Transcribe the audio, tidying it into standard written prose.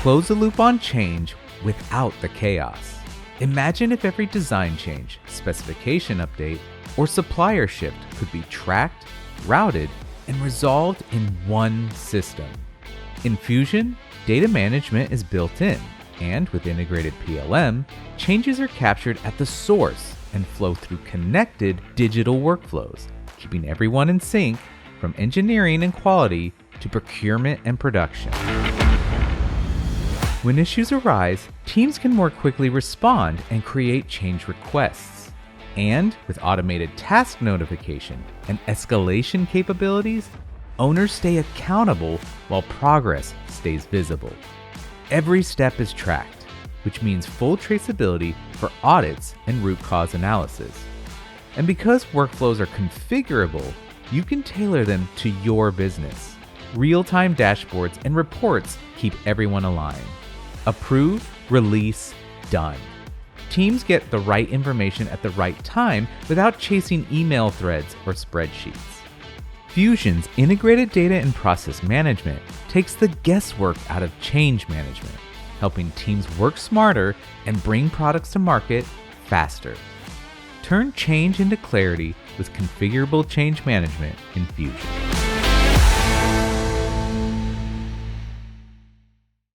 Close the loop on change without the chaos. Imagine if every design change, specification update, or supplier shift could be tracked, routed, and resolved in one system. In Fusion, data management is built in, and with integrated PLM, changes are captured at the source and flow through connected digital workflows, keeping everyone in sync from engineering and quality to procurement and production. When issues arise, teams can more quickly respond and create change requests. And with automated task notification and escalation capabilities, owners stay accountable while progress stays visible. Every step is tracked, which means full traceability for audits and root cause analysis. And because workflows are configurable, you can tailor them to your business. Real-time dashboards and reports keep everyone aligned. Approve, release, done. Teams get the right information at the right time without chasing email threads or spreadsheets. Fusion's integrated data and process management takes the guesswork out of change management, helping teams work smarter and bring products to market faster. Turn change into clarity with configurable change management in Fusion.